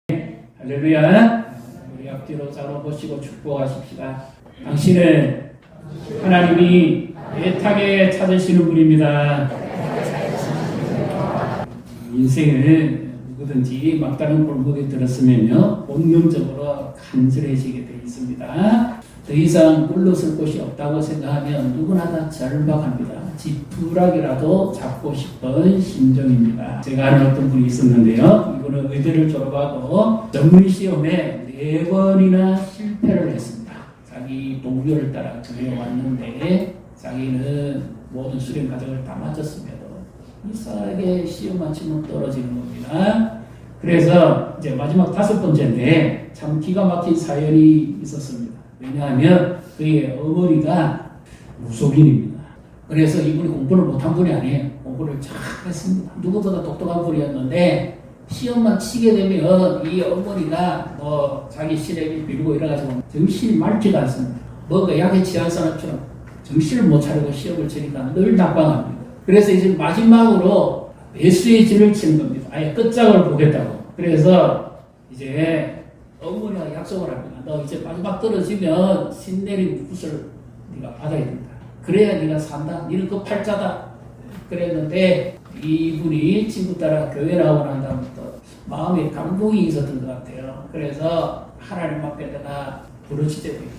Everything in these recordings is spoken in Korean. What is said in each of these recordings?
할렐루야. 우리 앞뒤로 잡아보시고 축복하십시다. 당신은 하나님이 애타게 찾으시는 분입니다. 인생을 누구든지 막다른 골목에 들었으면요, 본능적으로 간절해지게 되어 있습니다. 더 이상 물러설 곳이 없다고 생각하면 누구나 다 절박합니다. 지푸라기라도 잡고 싶은 심정입니다. 제가 아는 어떤 분이 있었는데요. 이분은 의대를 졸업하고 전문 시험에 4번이나 실패를 했습니다. 자기 동료를 따라 교회에 왔는데 자기는 모든 수련 과정을 다 마쳤음에도 이상하게 시험만 치면 떨어지는 겁니다. 그래서 이제 마지막 5번째인데 참 기가 막힌 사연이 있었습니다. 왜냐하면 그의 어머니가 무속인입니다. 그래서 이분이 공부를 못한 분이 아니에요. 공부를 잘 했습니다. 누구보다 똑똑한 분이었는데 시험만 치게 되면 이 어머니가 자기 시래기 빌고 이래가지고 정신이 맑지가 않습니다. 뭔가 약에 취한 사람처럼 정신을 못 차리고 시험을 치니까 늘 낙방합니다. 그래서 이제 마지막으로 매수의 진을 치는 겁니다. 아예 끝장을 보겠다고. 그래서 이제 어머니가 약속을 합니다. 너 이제 마지막 떨어지면 신내린 굿을 네가 받아야 된다. 그래야 네가 산다. 너는 그 팔자다. 그랬는데 이분이 친구 따라 교회 나오고 난 다음부터 마음에 감동이 있었던 것 같아요. 그래서 하나님 앞에 내가 부르짖게 돼요.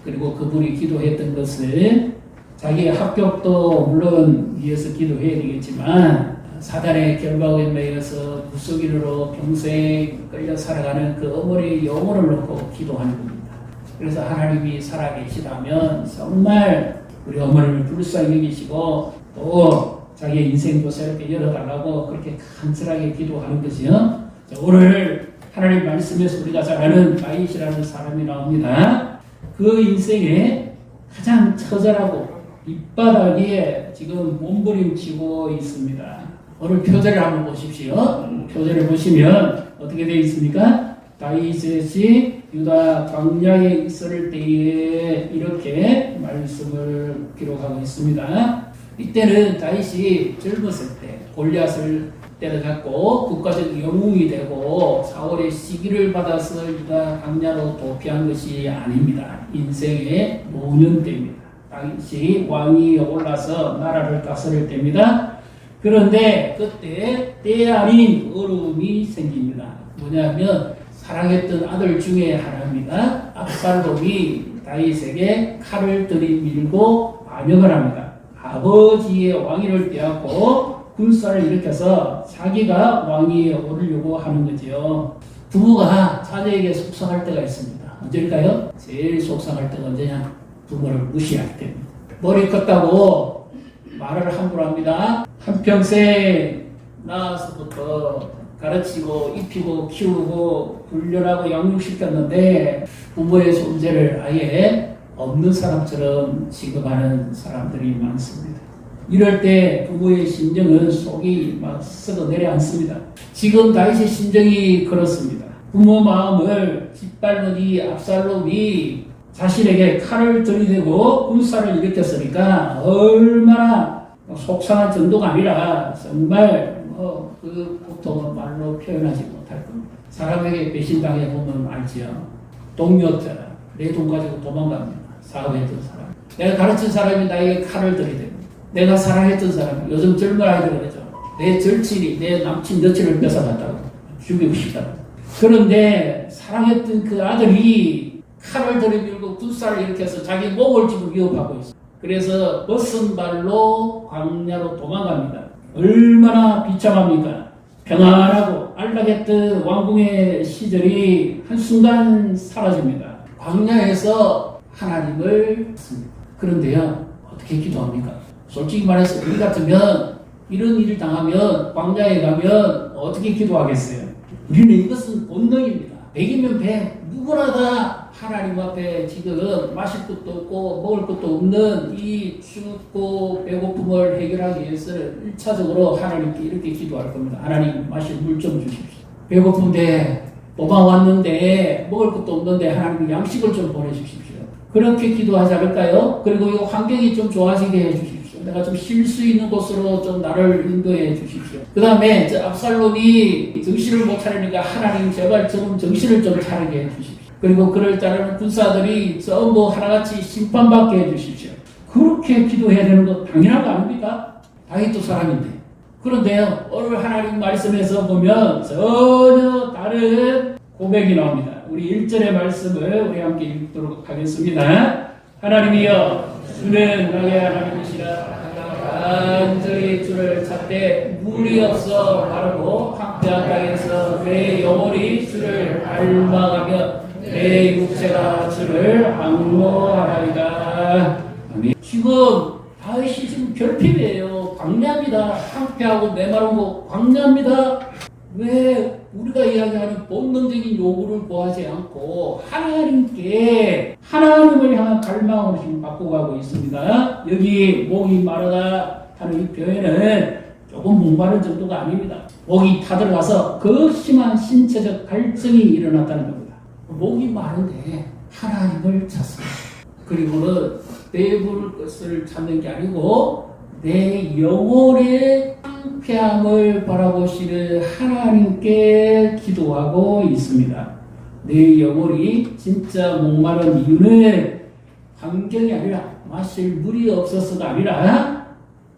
그리고 그분이 기도했던 것은 자기의 합격도 물론 위해서 기도해야 되겠지만 사단의 결박에 매여서 무속인으로 평생 끌려 살아가는 그 어머니의 영혼을 놓고 기도하는 겁니다. 그래서 하나님이 살아계시다면 정말 우리 어머니를 불쌍히 여기시고 또 자기의 인생도 새롭게 열어달라고 그렇게 간절하게 기도하는 것이요. 오늘 하나님 말씀에서 우리가 잘 아는 다윗이라는 사람이 나옵니다. 그 인생에 가장 처절하고 밑바닥에 지금 몸부림치고 있습니다. 오늘 표제를 한번 보십시오. 표제를 보시면 어떻게 되어 있습니까? 다윗이 유다 광야에 있을 때에 이렇게 말씀을 기록하고 있습니다. 이때는 다윗이 젊었을 때 골리앗을 때려잡고 국가적 영웅이 되고 사울의 시기를 받아서 유다 광야로 도피한 것이 아닙니다. 인생의 노년 때입니다. 다윗이 왕위에 올라서 나라를 다스릴 때입니다. 그런데 그때 때 아닌 어려움이 생깁니다. 뭐냐면 사랑했던 아들 중에 하나입니다. 압살롬이 다윗에게 칼을 들이밀고 반역을 합니다. 아버지의 왕위를 빼앗고 군사를 일으켜서 자기가 왕위에 오르려고 하는 거죠. 부모가 자녀에게 속상할 때가 있습니다. 언제일까요? 제일 속상할 때가 언제냐? 부모를 무시할 때입니다. 머리 컸다고 말을 함부로 합니다. 한평생 낳아서부터 가르치고 입히고 키우고 훈련하고 양육시켰는데 부모의 존재를 아예 없는 사람처럼 취급하는 사람들이 많습니다. 이럴 때 부모의 심정은 속이 막 썩어 내려앉습니다. 지금 다윗의 심정이 그렇습니다. 부모 마음을 짓밟은 이 압살롬이 자신에게 칼을 들이대고 군사를 일으켰으니까 얼마나 속상한 정도가 아니라 정말 그 고통은 말로 표현하지 못할 겁니다. 사람에게 배신당해 보면 알지요. 동료처럼 내 돈 가지고 도망갑니다. 사업했던 사람. 내가 가르친 사람이 나에게 칼을 들이대고 내가 사랑했던 사람, 요즘 젊은 아이들 그러죠. 내 절친이 내 남친 여친을 뺏어갔다고 죽이고 싶다고. 그런데 사랑했던 그 아들이 칼을 들이밀고 군사를 일으켜서 자기 목을 지금 위협하고 있어요. 그래서 벗은 발로 광야로 도망갑니다. 얼마나 비참합니까? 평안하고 안락했던 왕궁의 시절이 한순간 사라집니다. 광야에서 하나님을 찾습니다. 그런데요, 어떻게 기도합니까? 솔직히 말해서 우리 같으면 이런 일을 당하면 광야에 가면 어떻게 기도하겠어요? 우리는 이것은 본능입니다. 100이면 100. 누구나 다 하나님 앞에 지금 마실 것도 없고 먹을 것도 없는 이 춥고 배고픔을 해결하기 위해서는 1차적으로 하나님께 이렇게 기도할 겁니다. 하나님 마실 물 좀 주십시오. 배고픈데 도망왔는데 먹을 것도 없는데 하나님 양식을 좀 보내주십시오. 그렇게 기도하지 않을까요? 그리고 이 환경이 좀 좋아지게 해주십시오. 내가 좀 쉴 수 있는 곳으로 좀 나를 인도해 주십시오. 그 다음에 압살롬이 정신을 못 차리니까 하나님 제발 좀 정신을 좀 차리게 해 주십시오. 그리고 그를 따르는 군사들이 전부 하나같이 심판받게 해 주십시오. 그렇게 기도해야 되는 거 당연한 거 아닙니까? 다윗도 사람인데. 그런데요, 오늘 하나님 말씀에서 보면 전혀 다른 고백이 나옵니다. 우리 1절의 말씀을 우리 함께 읽도록 하겠습니다. 하나님이여, 주는 나의 하나님이시라. 간절히 주를 찾되 물이 없어 마르고 황폐한 땅에서 내 영혼이 주를 갈망하며 내 육체가 주를 앙모하나이다. 아멘. 지금 다윗이 지금 결핍이에요. 광야입니다. 황폐하고 메마른 거 광야입니다. 왜 우리가 이야기하는 본능적인 요구를 구하지 않고 하나님께 하나님을 향한 갈망으로 지금 바꿔가고 있습니다. 여기 목이 마르다 하는 이 표현은 조금 목마른 정도가 아닙니다. 목이 타들어가서 그 심한 신체적 갈증이 일어났다는 겁니다. 목이 마른데 하나님을 찾습니다. 그리고는 배부를 것을 찾는 게 아니고 내 영혼의 상쾌함을 바라보시는 하나님께 기도하고 있습니다. 내 영혼이 진짜 목마른 이유는 환경이 아니라 마실 물이 없어서가 아니라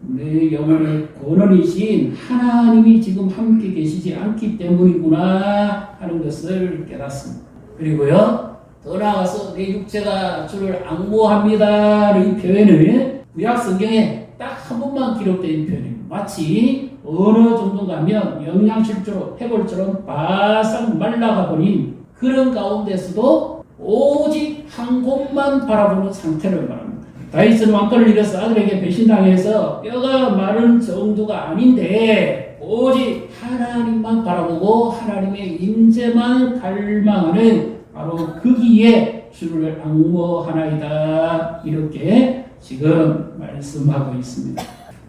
내 영혼의 근원이신 하나님이 지금 함께 계시지 않기 때문이구나 하는 것을 깨닫습니다. 그리고요, 더 나아가서 내 육체가 주를 앙모합니다. 이 표현은 구약 성경에 딱 한 번만 기록된 표현입니다. 마치 어느 정도 가면 영양실조로 해골처럼 바싹 말라가 버린 그런 가운데서도 오직 한 곳만 바라보는 상태를 말합니다. 다윗은 왕권을 잃어서 아들에게 배신당해서 뼈가 마른 정도가 아닌데 오직 하나님만 바라보고 하나님의 임재만 갈망하는 바로 거기에 주를 앙모하나이다. 이렇게 지금 말씀하고 있습니다.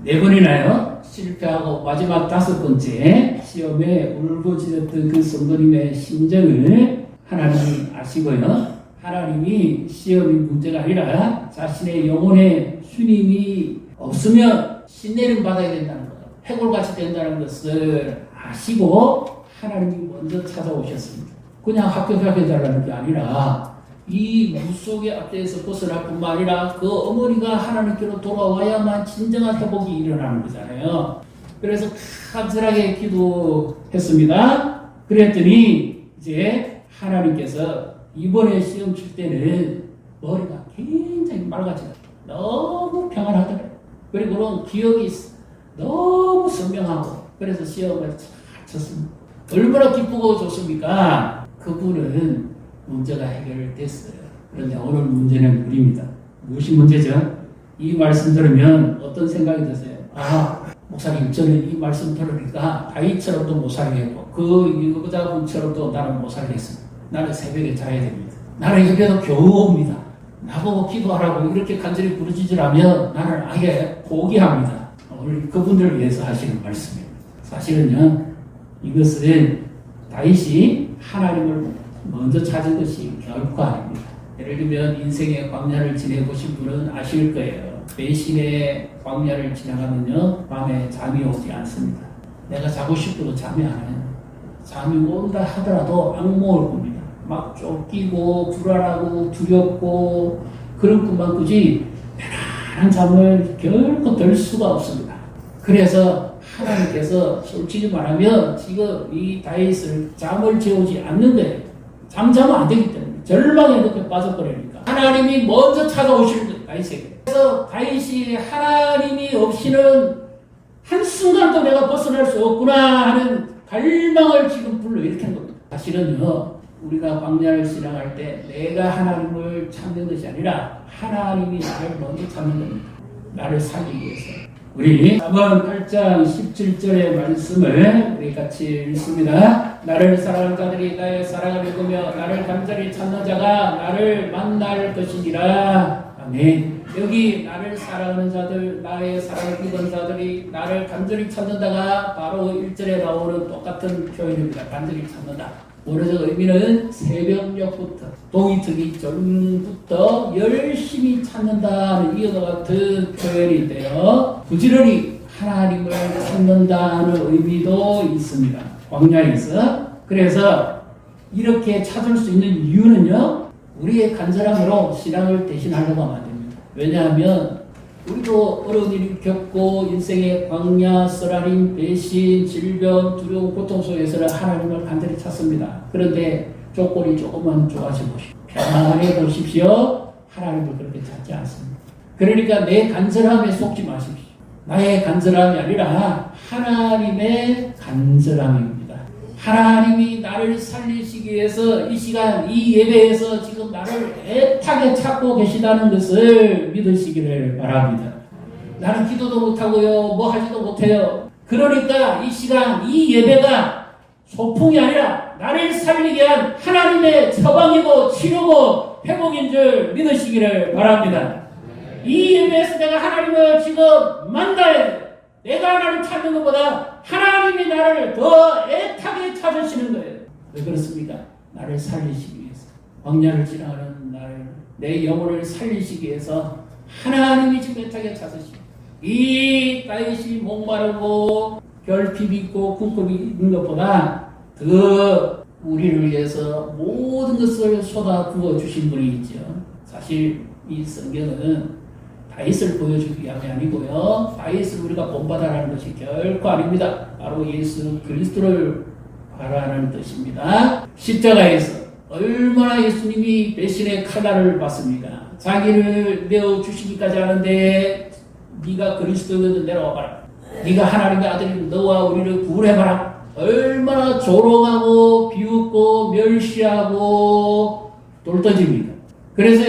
네 번이나요, 실패하고 마지막 다섯 번째 시험에 울부짖었던 그 성도님의 심정을 하나님이 아시고요. 하나님이 시험이 문제가 아니라 자신의 영혼의 주님이 없으면 신내림 받아야 된다는 것, 해골같이 된다는 것을 아시고 하나님이 먼저 찾아오셨습니다. 그냥 합격해달라는 게 아니라 이 무속의 압제에서 벗어날 뿐만 아니라 그 어머니가 하나님께로 돌아와야만 진정한 회복이 일어나는 거잖아요. 그래서 간절하게 기도했습니다. 그랬더니 이제 하나님께서 이번에 시험 칠 때는 머리가 굉장히 맑아져요. 너무 평안하더래요. 그리고는 기억이 너무 선명하고 그래서 시험을 잘 쳤습니다. 얼마나 기쁘고 좋습니까? 그분은 문제가 해결됐어요. 그런데 오늘 문제는 우리입니다. 무엇이 문제죠? 이 말씀 들으면 어떤 생각이 드세요? 아, 목사님, 저는 이 말씀 들으니까 다윗처럼도 못 살겠고 그 여자분처럼도 나는 못 살겠습니다. 나는 새벽에 자야 됩니다. 나는 옆에서 겨우 옵니다. 나보고 기도하라고 이렇게 간절히 부르짖으라면 나는 아예 포기합니다. 오늘 그분들을 위해서 하시는 말씀입니다. 사실은요, 이것은 다윗이 하나님을 먼저 찾은 것이 결코 아닙니다. 예를 들면 인생의 광야를 지내보신 분은 아실 거예요. 배신의 광야를 지나가면요, 밤에 잠이 오지 않습니다. 내가 자고 싶어도 잠이 안 와요. 잠이 온다 하더라도 악몽을 꿉니다. 막 쫓기고 불안하고 두렵고 그런 꿈만 꾸지 편안한 잠을 결코 들 수가 없습니다. 그래서 하나님께서 솔직히 말하면 지금 이 다윗을 잠을 재우지 않는 거예요. 잠자면 안 되기 때문에 절망에 높게 빠져버리니까 하나님이 먼저 찾아오시는 거예요, 다윗에게. 그래서 다윗이 하나님이 없이는 한순간도 내가 벗어날 수 없구나 하는 갈망을 지금 불러일으킨 겁니다. 사실은요, 우리가 광야를 지나갈 때 내가 하나님을 찾는 것이 아니라 하나님이 나를 먼저 찾는 겁니다. 나를 살리기 위해서. 우리 3번 8장 17절의 말씀을 우리 같이 읽습니다. 나를 사랑하는 자들이 나의 사랑을 읽으며 나를 간절히 찾는 자가 나를 만날 것이니라. 아멘. 여기 나를 사랑하는 자들, 나의 사랑을 입은 자들이 나를 간절히 찾는다가 바로 1절에 나오는 똑같은 표현입니다. 간절히 찾는다. 원어적 의미는 새벽녘부터 동이 전부터 열심히 찾는다는 이와 같은 표현인데요. 부지런히 하나님을 찾는다는 의미도 있습니다. 광야에서. 그래서 이렇게 찾을 수 있는 이유는요, 우리의 간절함으로 신앙을 대신하려고 하면 안 됩니다. 왜냐하면 우리도 어려운 일을 겪고 인생의 광야, 쓰라림, 배신, 질병, 두려움, 고통 속에서는 하나님을 간절히 찾습니다. 그런데 조건이 조금만 좋아져 보십시오. 편안해 보십시오. 하나님을 그렇게 찾지 않습니다. 그러니까 내 간절함에 속지 마십시오. 나의 간절함이 아니라 하나님의 간절함입니다. 하나님이 나를 살리시기 위해서 이 시간, 이 예배에서 지금 나를 애타게 찾고 계시다는 것을 믿으시기를 바랍니다. 나는 기도도 못하고요, 뭐 하지도 못해요. 그러니까 이 시간, 이 예배가 소풍이 아니라 나를 살리기 위한 하나님의 처방이고 치료고 회복인 줄 믿으시기를 바랍니다. 이 예배에서 내가 하나님을 지금 만나야 돼. 내가 하나님 찾는 것보다 하나님이 나를 더 애타게 찾으시는 거예요. 왜 그렇습니까? 나를 살리시기 위해서. 광야를 지나가는 나를, 내 영혼을 살리시기 위해서 하나님이 지금 애타게 찾으시고, 이 다윗이 목마르고 결핍 있고 궁핍이 있는 것보다 더 우리를 위해서 모든 것을 쏟아 부어 주신 분이 있죠. 사실 이 성경은 다윗을 보여주기 위함이 아니고요, 다윗을 우리가 본받아라는 것이 결코 아닙니다. 바로 예수 그리스도를 바라는 뜻입니다. 십자가에서 얼마나 예수님이 배신의 칼날을 받습니까? 자기를 내어주시기까지 하는데 네가 그리스도거든 내려와봐라. 네가 하나님의 아들인 너와 우리를 구원해봐라. 얼마나 조롱하고 비웃고 멸시하고 돌떠집니다. 그래서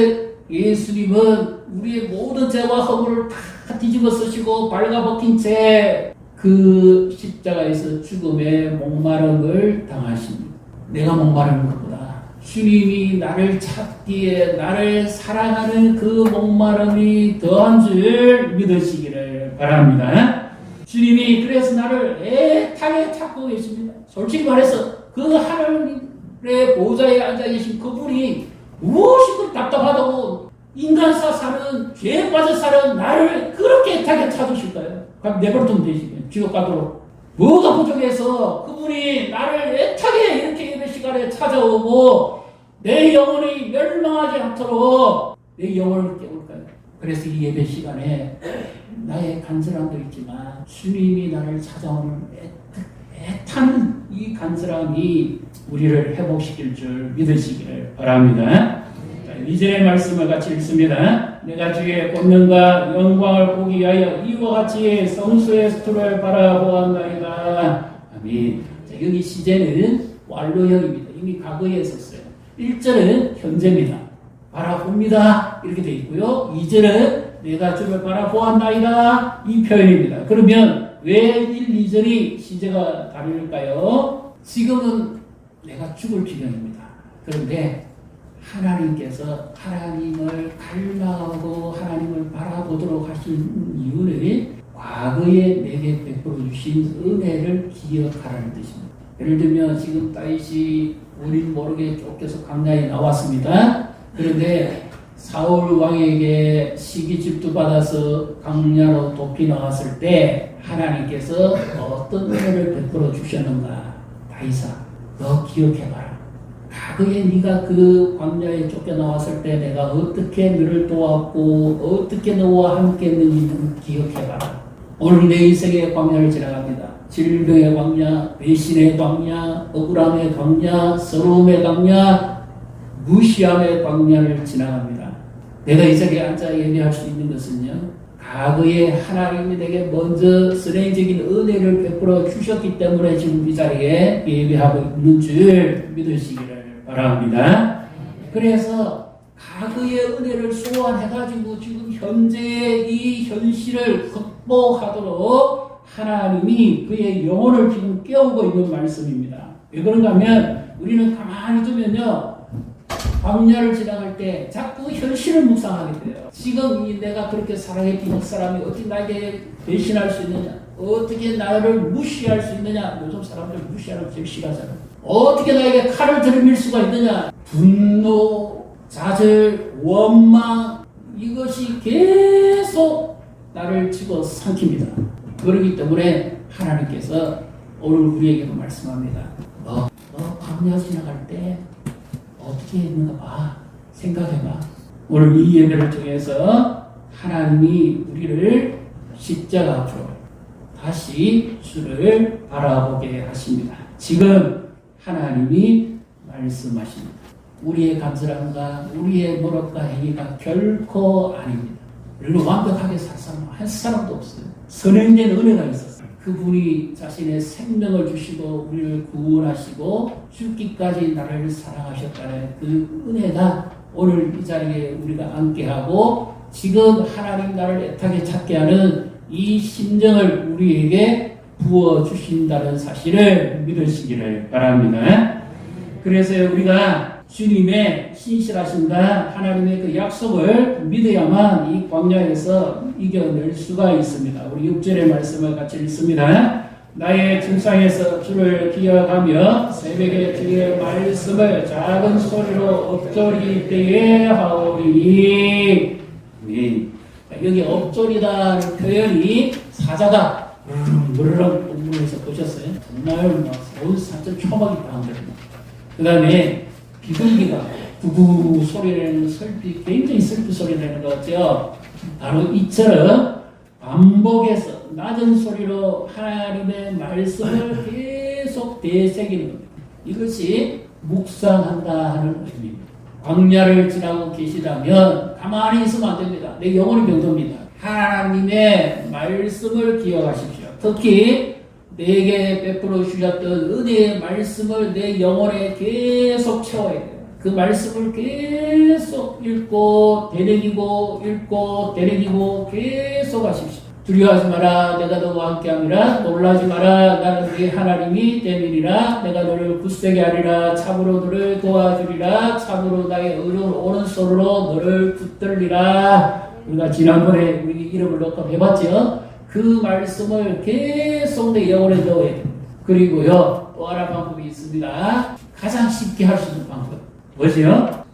예수님은 우리의 모든 죄와 허물을 다 뒤집어 쓰시고 발가벗긴 채 그 십자가에서 죽음의 목마름을 당하십니다. 내가 목마르는 것보다 주님이 나를 찾기에 나를 사랑하는 그 목마름이 더한 줄 믿으시기를 바랍니다. 주님이 그래서 나를 애타게 찾고 계십니다. 솔직히 말해서 그 하나님의 보좌에 앉아 계신 그분이 무엇이 답답하다고 인간사 사는, 죄에 빠져 사는 나를 그렇게 애타게 찾으실까요? 그럼 내버려두면 되지. 지옥 가도록. 뭐가 부족해서 그분이 나를 애타게 이렇게 예배 시간에 찾아오고 내 영혼이 멸망하지 않도록 내 영혼을 깨울까요? 그래서 이 예배 시간에 나의 간절함도 있지만 주님이 나를 찾아오는 애타는 이 간절함이 우리를 회복시킬 줄 믿으시기를 바랍니다. 2절의 말씀을 같이 읽습니다. 내가 주의 권능과 영광을 보기 위하여 이와 같이 성수의 수를 바라보았나이다. 아멘. 자, 여기 시제는 완료형입니다. 이미 과거에 있었어요. 1절은 현재입니다. 바라봅니다. 이렇게 되어 있고요. 2절은 내가 주를 바라보았나이다. 이 표현입니다. 그러면 왜 1, 2절이 시제가 다를까요? 지금은 내가 죽을 지경입니다. 그런데 하나님께서 하나님을 갈망하고 하나님을 바라보도록 하신 이유는 과거에 내게 베풀어 주신 은혜를 기억하라는 뜻입니다. 예를 들면 지금 다윗이 우린 모르게 쫓겨서 광야에 나왔습니다. 그런데 사울 왕에게 시기집도 받아서 광야로 돕기 나왔을 때 하나님께서 어떤 은혜를 베풀어 주셨는가? 다윗아, 너 기억해봐라. 과거에 네가 그 광야에 쫓겨나왔을 때 내가 어떻게 너를 도왔고 어떻게 너와 함께 했는지를 기억해봐라. 오늘 내 인생의 광야를 지나갑니다. 질병의 광야, 배신의 광야, 억울함의 광야, 서러움의 광야, 무시함의 광야를 지나갑니다. 내가 이 자리에 앉아 예배할 수 있는 것은요, 과거에 하나님이 내게 먼저 선행적인 은혜를 베풀어 주셨기 때문에 지금 이 자리에 예배하고 있는 줄 믿으시기를 바랍니다. 그래서 과거의 은혜를 소환해가지고 지금 현재의 이 현실을 극복하도록 하나님이 그의 영혼을 지금 깨우고 있는 말씀입니다. 왜 그런가 하면 우리는 가만히 두면요, 광야를 지나갈 때 자꾸 현실을 묵상하게 돼요. 지금 내가 그렇게 사랑했던 사람이 어떻게 나에게 배신할 수 있느냐, 어떻게 나를 무시할 수 있느냐. 요즘 사람들 무시하는 게 제일 싫어하잖아요. 어떻게 나에게 칼을 들이밀 수가 있느냐? 분노, 좌절, 원망, 이것이 계속 나를 치고 삼킵니다. 그렇기 때문에 하나님께서 오늘 우리에게도 말씀합니다. 너 광야 지나갈 때 어떻게 했는가 봐. 생각해봐. 오늘 이 예배를 통해서 하나님이 우리를 십자가 앞으로 다시 주를 바라보게 하십니다. 지금 하나님이 말씀하십니다. 우리의 간절함과 우리의 노력과 행위가 결코 아닙니다. 우리는 완벽하게 살 사람 한 사람도 없어요. 선행된 은혜가 있었어요. 그분이 자신의 생명을 주시고 우리를 구원하시고 죽기까지 나를 사랑하셨다는 그 은혜가 오늘 이 자리에 우리가 함께하고 지금 하나님 나를 애타게 찾게 하는 이 심정을 우리에게 부어주신다는 사실을 믿으시기를 바랍니다. 그래서 우리가 주님의 신실하심과 하나님의 그 약속을 믿어야만 이 광야에서 이겨낼 수가 있습니다. 우리 6절의 말씀을 같이 읽습니다. 나의 증상에서 주를 기억하며 새벽에 주의 말씀을 작은 소리로 엎조리 때에 하오리니. 여기 엎조리다는 표현이 사자가 무르렁 동물에서 보셨어요? 정말 온 사자 초막이 빵거립니다. 그 다음에 비둘기가 구구 소리 내는 굉장히 슬픈 소리 내는 거 같죠? 바로 이처럼 반복해서 낮은 소리로 하나님의 말씀을 계속 되새기는 겁니다. 이것이 묵상한다 하는 의미입니다. 광야를 지나고 계시다면 가만히 있으면 안 됩니다. 내 영혼이 병듭니다. 하나님의 말씀을 기억하십시오. 특히 내게 베풀어 주셨던 은혜의 말씀을 내 영혼에 계속 채워야 돼요. 그 말씀을 계속 읽고 되새기고 읽고 되새기고 계속 하십시오. 두려워하지 마라. 내가 너와 함께함이라. 놀라지 마라. 나는 네 하나님이 됨이니라. 내가 너를 굳세게 하리라. 참으로 너를 도와주리라. 참으로 나의 오른손으로 너를 붙들리라. 우리가 지난번에 우리 이름을 넣고 해봤죠. 그 말씀을 계속 내 영혼에 넣어야 돼요. 그리고요, 또 하나 방법이 있습니다. 가장 쉽게 할 수 있는 방법. 뭐지요?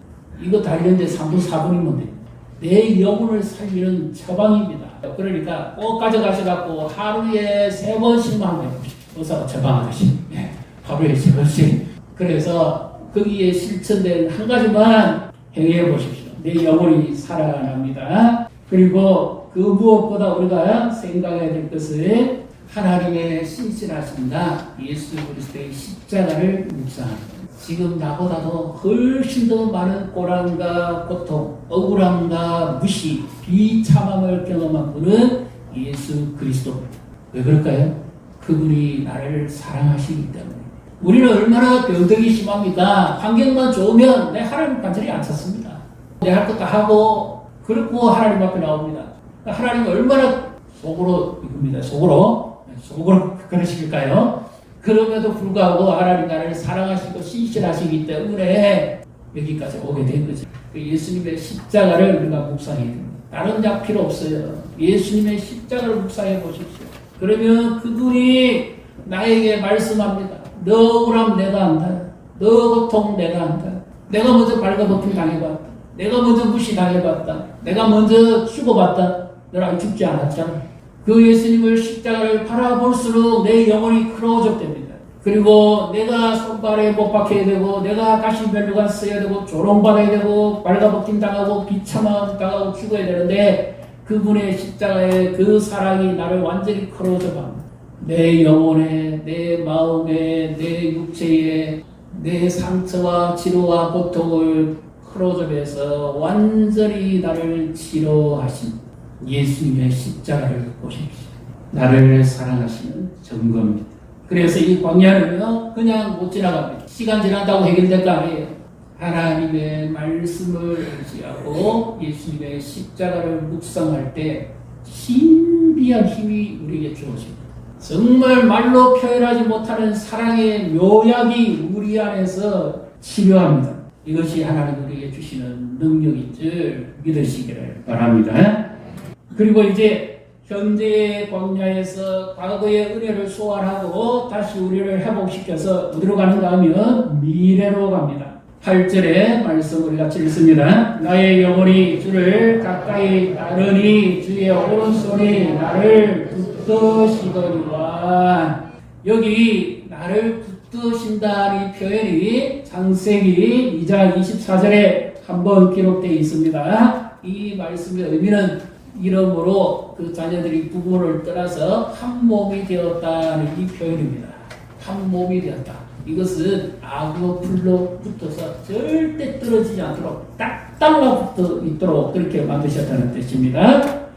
이거 달리는데 3분, 4분이면 돼요. 내 영혼을 살리는 처방입니다. 그러니까 꼭 가져가셔갖고 하루에 3번씩만 해보십시오. 의사가 처방하듯이. 하루에 3번씩. 그래서 거기에 실천된 한 가지만 행해 보십시오. 내 영혼이 살아납니다. 그리고 그 무엇보다 우리가 생각해야 될 것은 하나님의 신실하심과 예수 그리스도의 십자가를 묵상합니다. 지금 나보다도 훨씬 더 많은 고난과 고통, 억울함과 무시, 비참함을 경험한 분은 예수 그리스도. 왜 그럴까요? 그분이 나를 사랑하시기 때문에. 우리는 얼마나 병덕이 심합니까? 환경만 좋으면 내 하나님 간절히 안 찾습니다. 내 할 것 다 하고 그렇고 하나님 앞에 나옵니다. 하나님은 얼마나 속으로 이겁니다. 속으로 그러실까요? 그럼에도 불구하고 하나님 나를 사랑하시고 신실하시기 때문에 여기까지 오게 된 거죠. 예수님의 십자가를 우리가 묵상해야 됩니다. 다른 약 필요 없어요. 예수님의 십자가를 묵상해 보십시오. 그러면 그분이 나에게 말씀합니다. 너 억울함 내가 안다. 너 고통 내가 안다. 내가 먼저 발가벗김 당해봤다. 내가 먼저 무시당해봤다. 내가 먼저 죽어봤다. 너는 죽지 않았잖아. 그 예수님을 십자가를 바라볼수록 내 영혼이 크로적됩니다. 그리고 내가 손발에 못 박혀야 되고 내가 가시면류관 써야 되고 조롱받아야 되고 발가벗김 당하고 비참함 당하고 죽어야 되는데 그분의 십자가의 그 사랑이 나를 완전히 크로적합니다. 내 영혼에, 내 마음에, 내 육체에 내 상처와 치료와 고통을 크로접해서 완전히 나를 치료하신 예수님의 십자가를 보십시오. 나를 사랑하시는 증거입니다. 그래서 이 광야는요, 그냥 못 지나갑니다. 시간 지난다고 해결될 거 아니에요. 하나님의 말씀을 의지하고 예수님의 십자가를 묵상할 때 신비한 힘이 우리에게 주어집니다. 정말 말로 표현하지 못하는 사랑의 묘약이 우리 안에서 치료합니다. 이것이 하나님 우리에게 주시는 능력인 줄 믿으시기를 바랍니다. 그리고 이제 현재의 광야에서 과거의 은혜를 소환하고 다시 우리를 회복시켜서 어디로 가는가 하면 미래로 갑니다. 8절의 말씀 우리가 읽습니다. 나의 영혼이 주를 가까이 따르니 주의 오른손이 나를 붙드시더니와. 여기 나를 붙드신다는 표현이 창세기 2장 24절에 한번 기록되어 있습니다. 이 말씀의 의미는 이러므로 그 자녀들이 부모를 떠나서 한 몸이 되었다는 이 표현입니다. 한 몸이 되었다. 이것은 악어 풀로 붙어서 절대 떨어지지 않도록 딱 달라붙어 있도록 그렇게 만드셨다는 뜻입니다.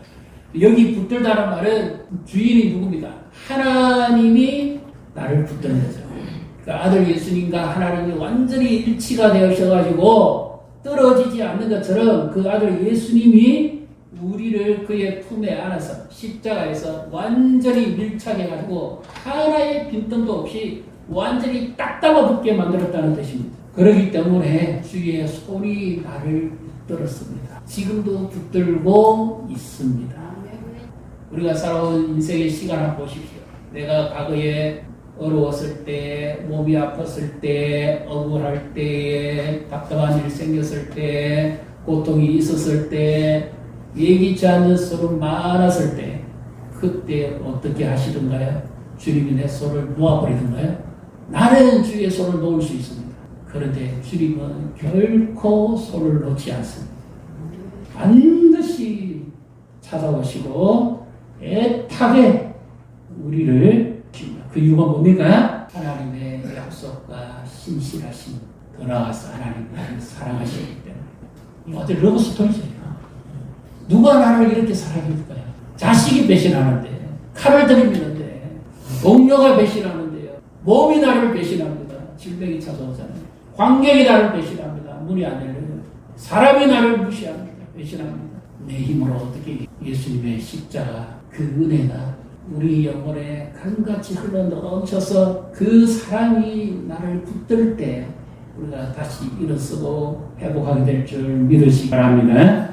여기 붙들다는 말은 주인이 누굽니다? 하나님이 나를 붙드는 거죠. 그러니까 아들 예수님과 하나님이 완전히 일치가 되어셔가지고 떨어지지 않는 것처럼 그 아들 예수님이 우리를 그의 품에 안아서 십자가에서 완전히 밀착해가지고 하나의 빈틈도 없이 완전히 딱 달라붙게 만들었다는 뜻입니다. 그렇기 때문에 주의 손이 나를 붙들었습니다. 지금도 붙들고 있습니다. 우리가 살아온 인생의 시간 한번 보십시오. 내가 과거에 어려웠을 때, 몸이 아팠을 때, 억울할 때, 답답한 일 생겼을 때, 고통이 있었을 때, 예기치 않는 소름 많았을 때, 그때 어떻게 하시던가요? 주님이 내 손을 놓아버리던가요? 나는 주의 손을 놓을 수 있습니다. 그런데 주님은 결코 손을 놓지 않습니다. 반드시 찾아오시고 애타게 우리를 주십니다. 그 이유가 뭡니까? 하나님의 약속과 신실하심, 더 나아가서 하나님을 사랑하시기 때문에. 이 어디 러브스토리잖아요. 누가 나를 이렇게 사랑해줄까요? 자식이 배신하는데, 칼을 들이미는데, 동료가 배신하는데요. 몸이 나를 배신합니다. 질병이 찾아오잖아요. 관객이 나를 배신합니다. 문이 안 열려요. 사람이 나를 무시합니다. 배신합니다. 내 힘으로 어떻게 예수님의 십자가 그 은혜가 우리 영혼에 강같이 흘러 넘쳐서 그 사랑이 나를 붙들 때 우리가 다시 일어서고 회복하게 될 줄 믿으시기 바랍니다.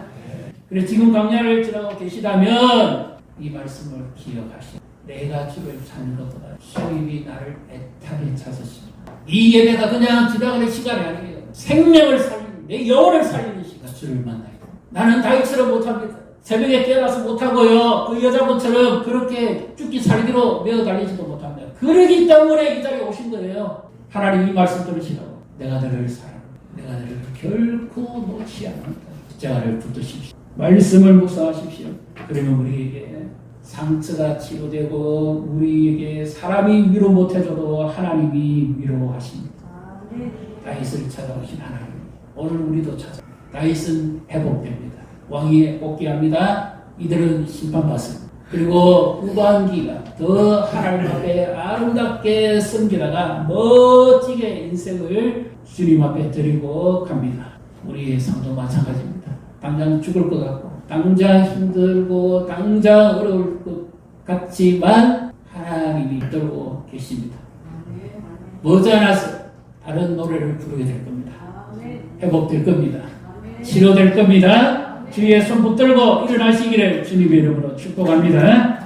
그래서 지금 광야를 지나고 계시다면 이 말씀을 기억하시오. 내가 주를 찾는 것보다 주님이 나를 애타게 찾으십니다. 이 예배가 그냥 지나가는 시간이 아니에요. 생명을 살리는, 내 영혼을 살리는 시간. 주를 만나요. 나는 다윗처럼 못합니다. 새벽에 깨어나서 못하고요. 그 여자분처럼 그렇게 죽기 살기로 매어 달리지도 못합니다. 그러기 때문에 이 자리에 오신 거예요. 하나님 이 말씀 들으시라고. 내가 너를 사랑한다. 내가 너를 결코 놓지 않는다. 십자가를 붙드십시오. 말씀을 묵상하십시오. 그러면 우리에게 상처가 치료되고 우리에게 사람이 위로 못해줘도 하나님이 위로하십니다. 다윗을 찾아오신 하나님, 오늘 우리도 찾아. 다윗은 회복됩니다. 왕위에 복귀합니다. 이들은 심판받습니다. 그리고 후반기가 더 하나님 앞에 아름답게 섬기다가 멋지게 인생을 주님 앞에 드리고 갑니다. 우리의 삶도 마찬가지입니다. 당장 죽을 것 같고 당장 힘들고 당장 어려울 것 같지만 하나님이 붙들고 계십니다. 머지않아서 다른 노래를 부르게 될 겁니다. 회복될 겁니다. 치료될 겁니다. 주의 손 붙들고 일어나시기를 주님의 이름으로 축복합니다.